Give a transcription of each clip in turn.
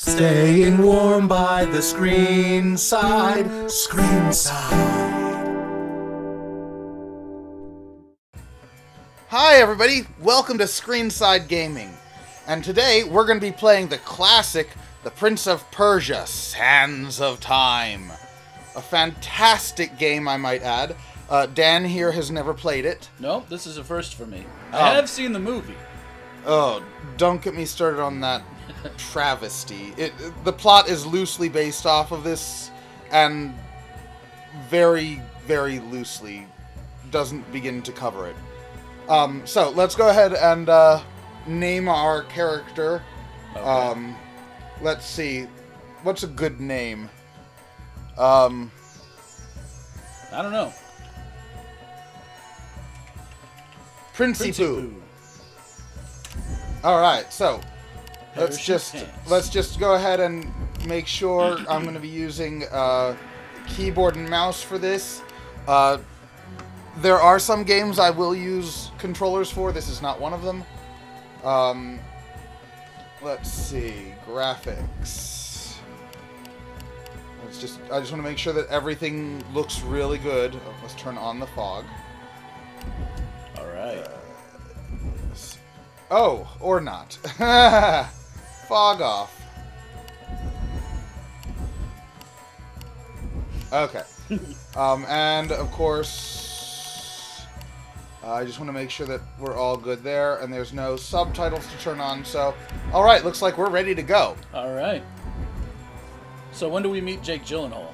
Staying warm by the screen side. ScreenSide. Hi everybody, welcome to ScreenSide Gaming. And today we're going to be playing the classic, The Prince of Persia, Sands of Time. A fantastic game, I might add. Dan here has never played it. No, this is a first for me. I have seen the movie. Oh, don't get me started on that travesty. The plot is loosely based off of this, and very, very loosely doesn't begin to cover it. So let's go ahead and name our character. Okay. Let's see. What's a good name? I don't know. Princey Poo. Poo. All right, so Persian let's just go ahead and make sure I'm going to be using keyboard and mouse for this. There are some games I will use controllers for. This is not one of them. Let's see, graphics. I just want to make sure that everything looks really good. Let's turn on the fog. All right. Oh, or not. Fog off. Okay. And of course, I just want to make sure that we're all good there, and there's no subtitles to turn on. So, all right, looks like we're ready to go. All right. So when do we meet Jake Gyllenhaal?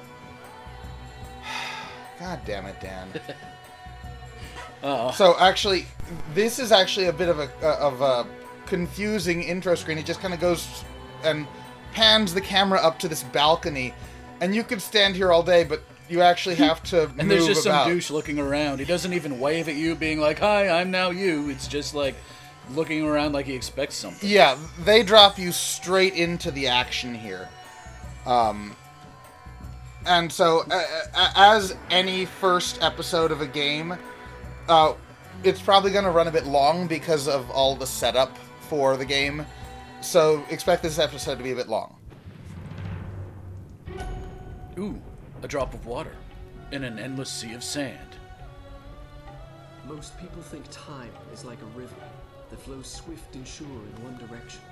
God damn it, Dan. Uh-oh. So actually, this is actually a bit of a confusing intro screen. It just kind of goes and pans the camera up to this balcony, and you could stand here all day, but you actually have to And there's just about. some douche looking around. He doesn't even wave at you, being like, "Hi, I'm now you." It's just like looking around like he expects something. Yeah, they drop you straight into the action here. And so, as any first episode of a game, it's probably going to run a bit long because of all the setup for the game. So expect this episode to be a bit long. Ooh, a drop of water in an endless sea of sand. Most people think time is like a river that flows swift and sure in one direction.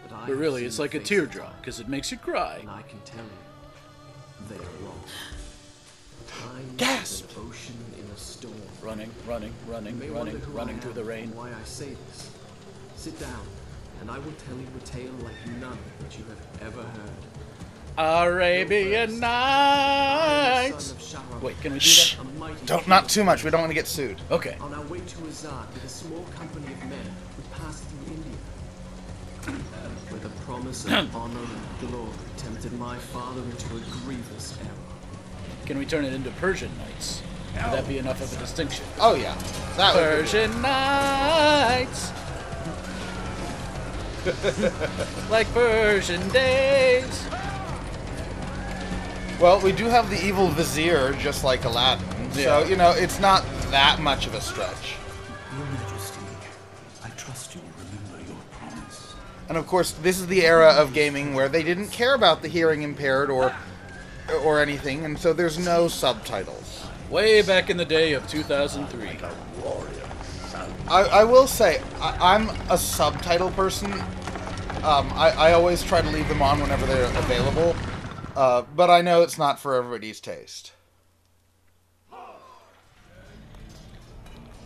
But really, it's like a teardrop, because it makes you cry. And I can tell you, they are wrong. Time Gasp! is an ocean in a storm. Running, You may wonder who I through am the rain. and why I say this. Sit down, and I will tell you a tale like none that you have ever heard. Arabian Nights! Wait, can we do that? Not too much. We don't want to get sued. Okay. On our way to Azad with a small company of men, we passed through India. Where the promise of honor and glory tempted my father into a grievous error. Can we turn it into Persian Nights? Would that be enough of a distinction? Oh yeah, that would be good. Persian Nights! Like Persian days! Well, we do have the evil vizier, just like Aladdin. Yeah. So it's not that much of a stretch. Your Majesty, I trust you will remember your promise. And of course, this is the era of gaming where they didn't care about the hearing impaired or anything, and so there's no subtitles. Way back in the day of 2003. I will say, I'm a subtitle person. I always try to leave them on whenever they're available, but I know it's not for everybody's taste.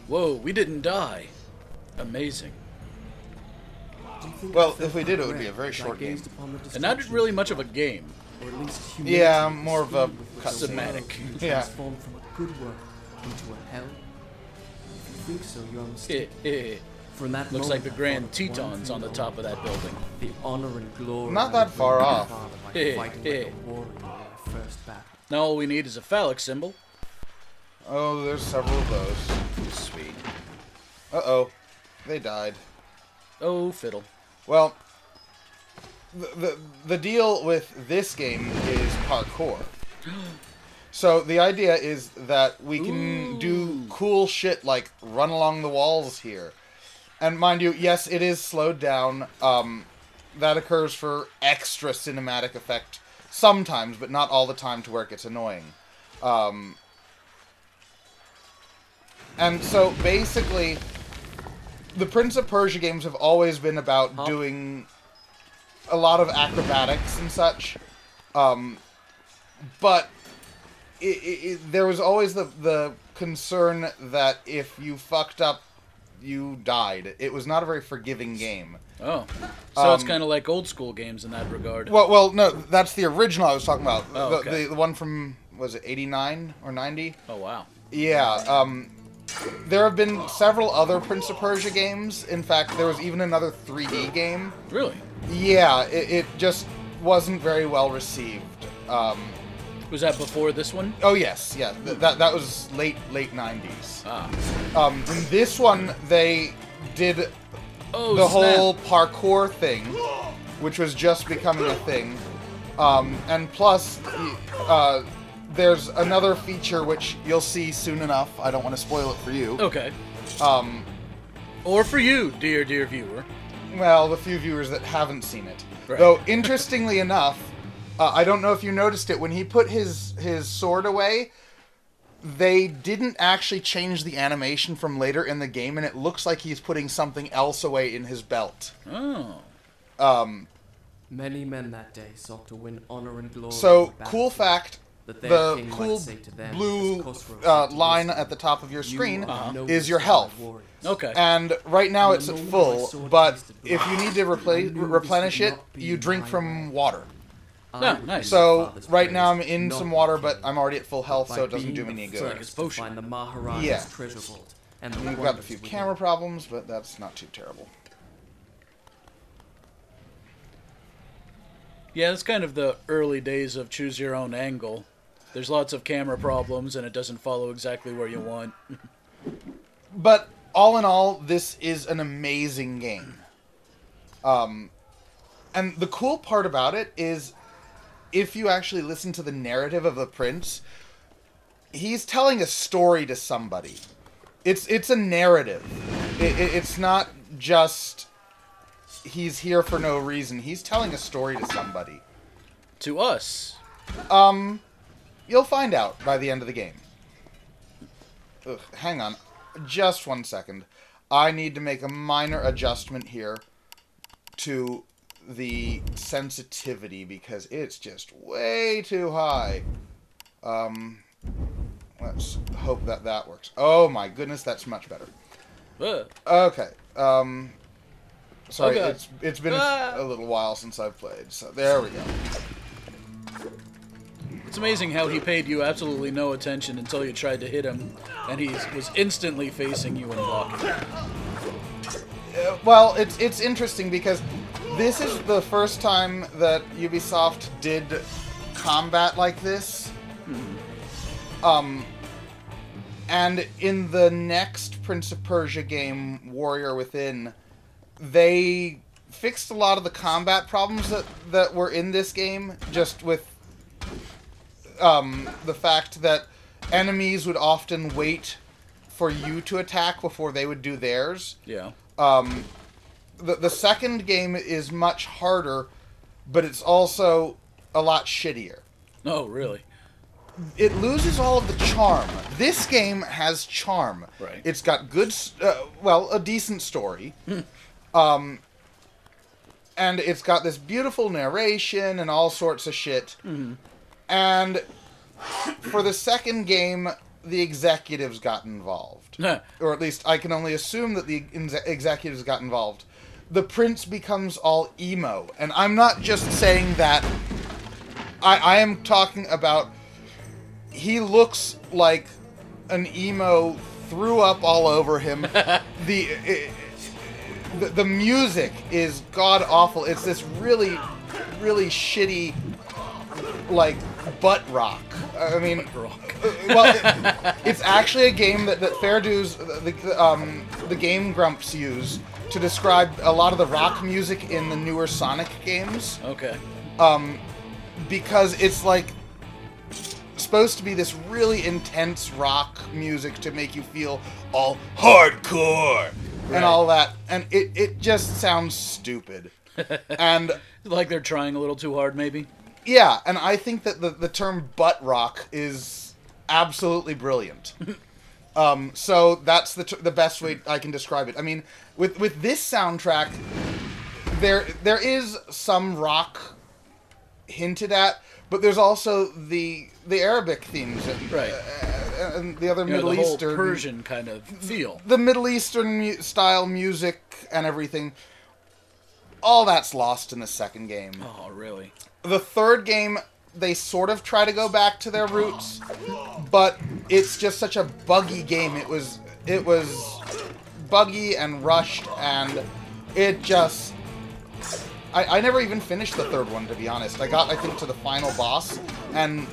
Whoa, we didn't die. Amazing. Well, if we did, it would be a very short game. And not really much of a game. Or at least Yeah, more of a Cinematic. Yeah. transformed from a good work into a hell. If you think so, you are mistaken. For in that Looks moment, like the I Grand thought of one Tetons thing on the only, top of that building. the honor and glory. Not I that would far bring my off. father by fighting like a warrior in my first battle. Now all we need is a phallic symbol. Oh, there's several of those. Sweet. Uh-oh. They died. Oh, fiddle. Well, the deal with this game is parkour. So the idea is that we can do cool shit like run along the walls here. And mind you, yes, it is slowed down. that occurs for extra cinematic effect sometimes, but not all the time to where it gets annoying. And so, basically, the Prince of Persia games have always been about doing a lot of acrobatics and such. But there was always the concern that if you fucked up, you died. It was not a very forgiving game. Oh. So it's kind of like old school games in that regard. Well, no, that's the original I was talking about. Oh, okay. The one from, was it 89 or 90? Oh, wow. Yeah, there have been several other Prince of Persia games. In fact, there was even another 3D game. Really? Yeah, it just wasn't very well received. Was that before this one? Oh, yes, yeah. That was late 90s. Ah. In this one, they did snap. the whole parkour thing, which was just becoming a thing. And plus, there's another feature which you'll see soon enough. I don't want to spoil it for you. Okay. Or for you, dear viewer. Well, the few viewers that haven't seen it. Right. Though, interestingly enough, I don't know if you noticed it, when he put his sword away, they didn't actually change the animation from later in the game, and it looks like he's putting something else away in his belt. Oh. Many men that day sought to win honor and glory. So, cool fact, that their the king cool might say to them, blue as Khosrow said to line Yusuf, at the top of your "You screen are the is your noblest of health. my warriors." Okay. And right now And it's the at moment full, my sword but tasted if blood, you need to I knew this replenish would it, not be you drink my from way. water. Ah, nice. So, right now I'm in some water, but I'm already at full health, so By it doesn't being do the me any first good. It's to potion. find the Maharaja's Yeah. treasure vault, and the We've got a wonders few within. camera problems, but that's not too terrible. Yeah, it's kind of the early days of choose your own angle. There's lots of camera problems, and it doesn't follow exactly where you want. But, all in all, this is an amazing game. And the cool part about it is, if you actually listen to the narrative of the prince, he's telling a story to somebody. It's a narrative. It's not just he's here for no reason. He's telling a story to somebody. To us. You'll find out by the end of the game. Ugh, hang on. Just 1 second. I need to make a minor adjustment here to the sensitivity because it's just way too high. Let's hope that works. Oh my goodness, that's much better. Okay. Sorry, Oh, God. it's been a little while since I've played, so there we go. It's amazing how he paid you absolutely no attention until you tried to hit him, and he was instantly facing you and blocking. Well, it's interesting because this is the first time that Ubisoft did combat like this. And in the next Prince of Persia game, Warrior Within, they fixed a lot of the combat problems that were in this game, just with the fact that enemies would often wait for you to attack before they would do theirs. Yeah. The second game is much harder, but it's also a lot shittier. Oh, really? It loses all of the charm. This game has charm. Right. It's got good, a decent story. And it's got this beautiful narration and all sorts of shit. Mm-hmm. And for the second game, the executives got involved. Or at least I can only assume that the executives got involved. The prince becomes all emo. And I'm not just saying that. I am talking about... He looks like an emo threw up all over him. The music is god-awful. It's this really, really shitty, like, butt rock. I mean... it's actually a game that Fair Dues, the Game Grumps use to describe a lot of the rock music in the newer Sonic games. Okay. Because it's like supposed to be this really intense rock music to make you feel all hardcore and all that, and it just sounds stupid. And Like they're trying a little too hard, maybe? yeah, and I think that the term butt rock is absolutely brilliant. So that's the best way I can describe it. I mean, with this soundtrack, there is some rock hinted at, but there's also the Arabic themes and, Right. And the other Middle the whole Eastern Persian kind of feel. the Middle Eastern style music and everything. All that's lost in the second game. Oh, really? The third game, they sort of try to go back to their roots, but it's just such a buggy game. It was buggy and rushed, and it just... I never even finished the third one, to be honest. I got, I think, to the final boss, and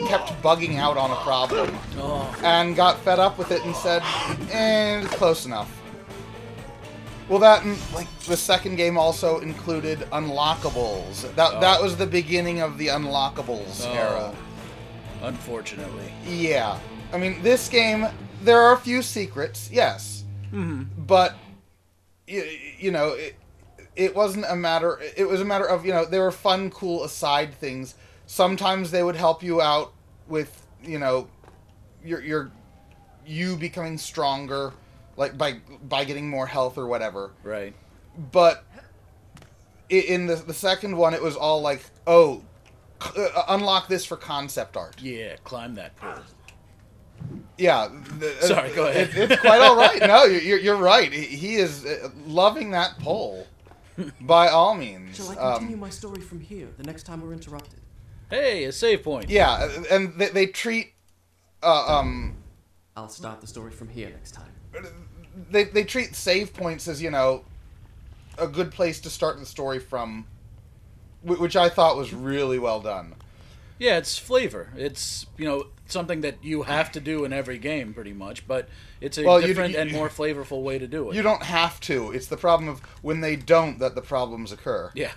kept bugging out on a problem, and got fed up with it and said, close enough. Well, that, like, the second game also included unlockables. That was the beginning of the unlockables era. Unfortunately. Yeah. I mean, this game, there are a few secrets, yes. Mm-hmm. But, you know, it wasn't a matter... It was a matter of, you know, there were fun, cool aside things. Sometimes they would help you out with, you know, you becoming stronger, like by getting more health or whatever. Right. But in the second one, it was all like, oh, unlock this for concept art. Yeah, climb that pole. Yeah. Sorry, go ahead. It's quite all right. No, you're right. He is loving that pole. By all means. Shall I continue my story from here, the next time we're interrupted? Hey, a save point. Yeah, and they treat... I'll start the story from here next time. They treat save points as, you know, a good place to start the story from, which I thought was really well done. Yeah, it's flavor. It's, you know, something that you have to do in every game, pretty much, but it's a different and more flavorful way to do it. You don't have to. It's the problem of when they don't that the problems occur. Yeah.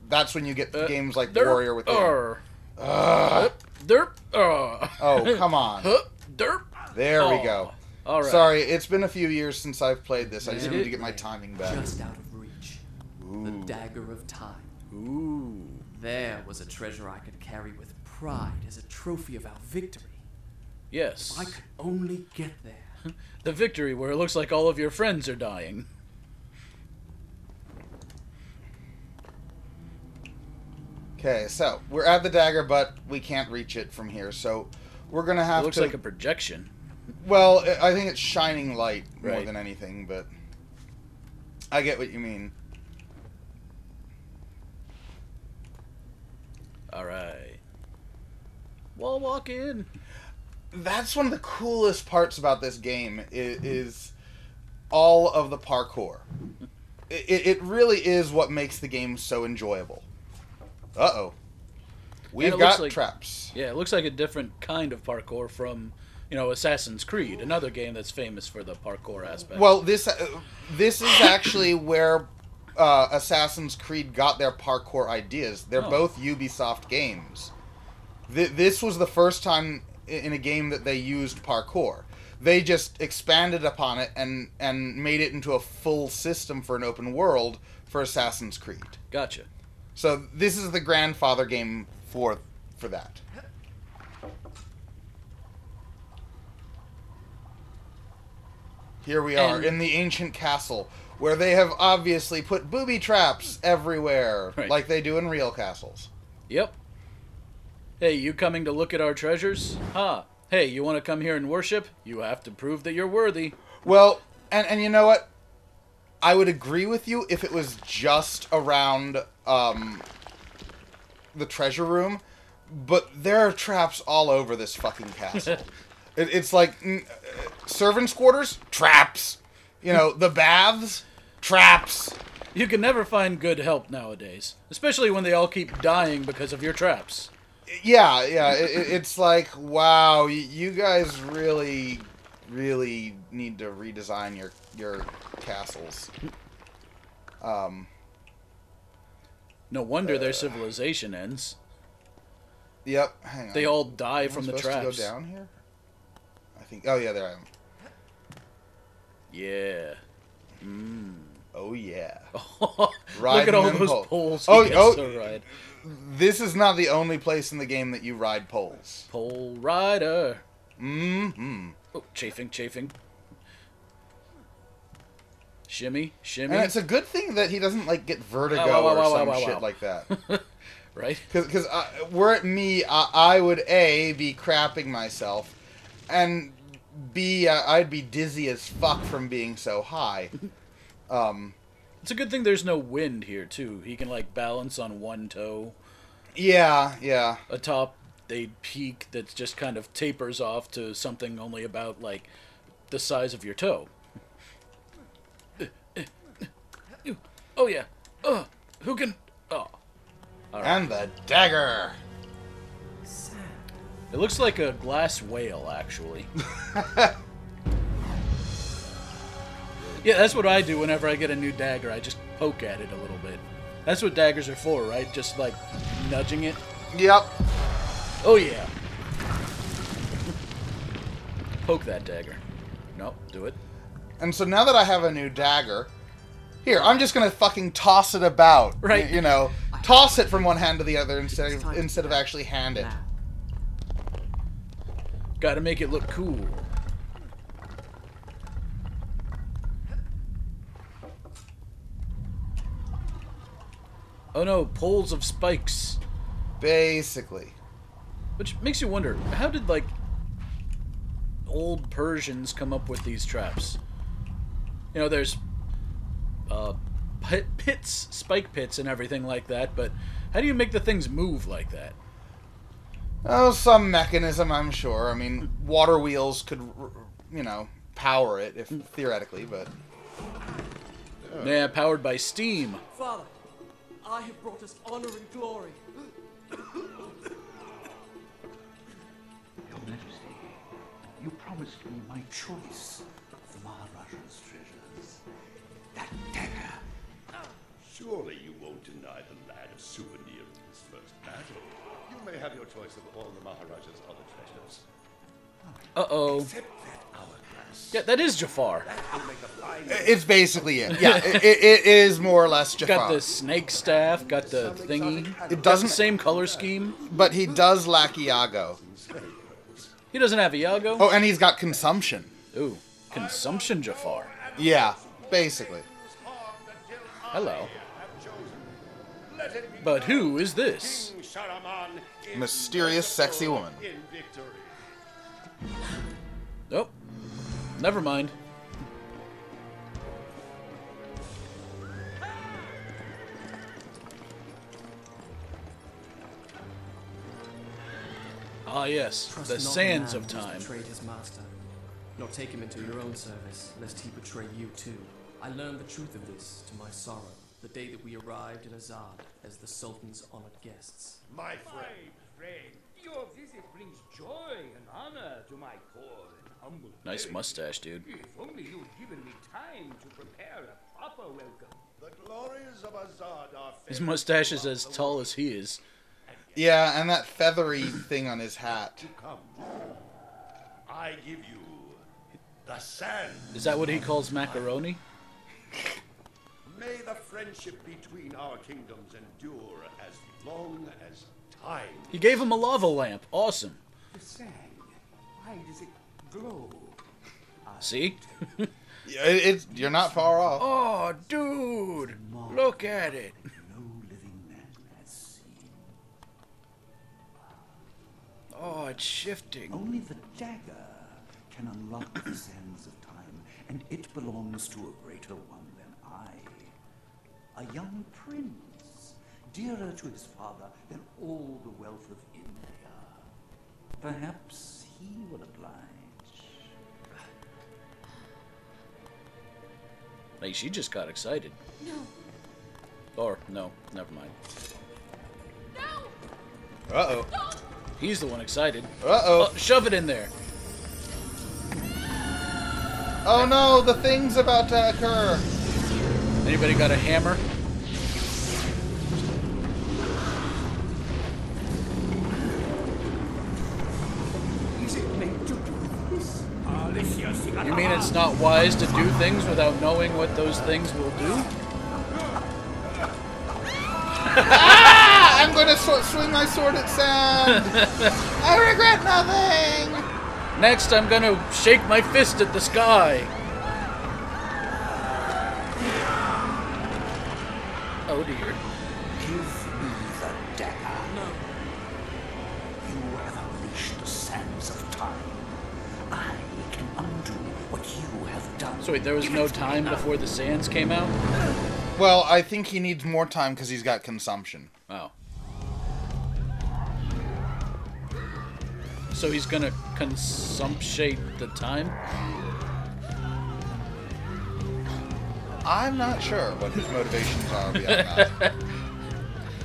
That's when you get games like derp, Warrior Within. Derp. Oh, come on. Derp. There we go. All right. Sorry, it's been a few years since I've played this. I just need to get my timing back. Just out of reach. The Dagger of Time. Ooh. There was a treasure I could carry with pride as a trophy of our victory. Yes. If I could only get there. The victory where it looks like all of your friends are dying. Okay, so we're at the dagger, but we can't reach it from here, so we're gonna have to... It looks like a projection. Well, I think it's shining light more Right. than anything, but I get what you mean. All right. Wall walk in. That's one of the coolest parts about this game is all of the parkour. It really is what makes the game so enjoyable. Uh-oh. We've got like, traps. Yeah, it looks like a different kind of parkour from, you know, Assassin's Creed, another game that's famous for the parkour aspect. Well, this is actually where Assassin's Creed got their parkour ideas. They're both Ubisoft games. This was the first time in a game that they used parkour. They just expanded upon it and made it into a full system for an open world for Assassin's Creed. Gotcha. So this is the grandfather game for that. Here we are in the ancient castle, where they have obviously put booby traps everywhere, Right. like they do in real castles. Yep. Hey, you coming to look at our treasures? Huh. Hey, you want to come here and worship? You have to prove that you're worthy. Well, and you know what? I would agree with you if it was just around the treasure room, but there are traps all over this fucking castle. It's like servants' quarters, traps. You know, the baths, traps. You can never find good help nowadays, especially when they all keep dying because of your traps. Yeah. It's like, wow, you guys really need to redesign your castles. No wonder their civilization ends. Yep. Hang on. They all die Am I from the supposed traps. to go down here? I think. Oh yeah, there I am. Yeah. Oh yeah. Look Riding at all them those poles. poles Oh, he gets oh. to ride. This is not the only place in the game that you ride poles. Pole rider. Mm-hmm. Oh, chafing. Shimmy. And it's a good thing that he doesn't, like, get vertigo or shit like that. Right? Because were it me, I would, A, be crapping myself, and B, I'd be dizzy as fuck from being so high. It's a good thing there's no wind here, too. He can, like, balance on one toe. Yeah. Atop a peak that just kind of tapers off to something only about, like, the size of your toe. Oh, yeah. Who can... Oh. Right. And the dagger! It looks like a glass whale, actually. Yeah, that's what I do whenever I get a new dagger. I just poke at it a little bit. That's what daggers are for, right? Just, like, nudging it. Yep. Oh, yeah. Poke that dagger. Nope, do it. And so now that I have a new dagger... Here, I'm just gonna fucking toss it about. Right. You know, toss it from one hand to the other instead of actually hand it. Gotta make it look cool. Oh no, poles of spikes. Basically. Which makes you wonder, how did, like, old Persians come up with these traps? You know, there's pits, spike pits and everything like that, but how do you make the things move like that? Oh, some mechanism, I'm sure. I mean, water wheels could, you know, power it, if theoretically, but... Yeah, powered by steam. Father, I have brought us honor and glory. Your Majesty, you promised me my choice of the Maharaja's treasures. That dagger. Surely you won't deny the lad a souvenir of his first battle. You may have your choice of all the Maharaja's other treasures. Uh-oh. Except that hourglass. Yeah, that is Jafar. That will make a fine... It's basically it. Yeah, it is more or less Jafar. Got the snake staff, got the thingy. It doesn't... Got the same color scheme. But he does lack Iago. He doesn't have Iago? Oh, and he's got consumption. Ooh, consumption Jafar. Yeah, basically. Hello. But who is this? Mysterious, sexy woman. Nope. Never mind. Ah, yes, Trust the not sands man of who has time. betrayed his master, nor take him into your own service, lest he betray you too. I learned the truth of this to my sorrow, the day that we arrived in Azad as the Sultan's honored guests. My friend. Your visit brings joy and honor to my poor and humble. Nice mustache, dude. If only you'd given me time to prepare a proper welcome. The glories of Azad are... His mustache is as tall as he is. Yeah, and that feathery thing on his hat. to come. I give you the sand. Is that what he calls macaroni? May the friendship between our kingdoms endure as long as time. He gave him a lava lamp. Awesome. The sand, why does it glow? See? You're not far off. Oh, dude! Look at it. No living man has seen. Oh, it's shifting. Only the dagger can unlock the sands of time, and it belongs to a greater one than I. A young prince, dearer to his father than all the wealth of India. Perhaps he will oblige. Like, she just got excited. No. Or, no, never mind. No. Uh-oh. He's the one excited. Uh-oh. Oh, shove it in there. Oh no, the thing's about to occur. Anybody got a hammer? Is it meant to do this? You mean it's not wise to do things without knowing what those things will do? I'm going to swing my sword at sand. I regret nothing. Next, I'm going to shake my fist at the sky. Oh dear. Give me the dagger. No. You have unleashed the sands of time. I can undo what you have done. So wait, there was no time before the sands came out? Well, I think he needs more time because he's got consumption. Oh. So he's gonna consumptiate the time? I'm not sure what his motivations are beyond that.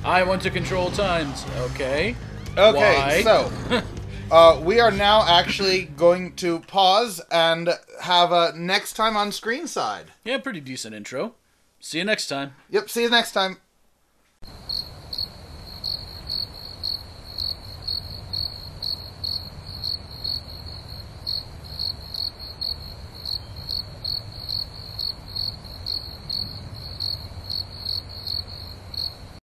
I want to control times. Okay. Okay, Why? so we are now actually going to pause and have next time on ScreenSide. Yeah, pretty decent intro. See you next time. Yep, see you next time.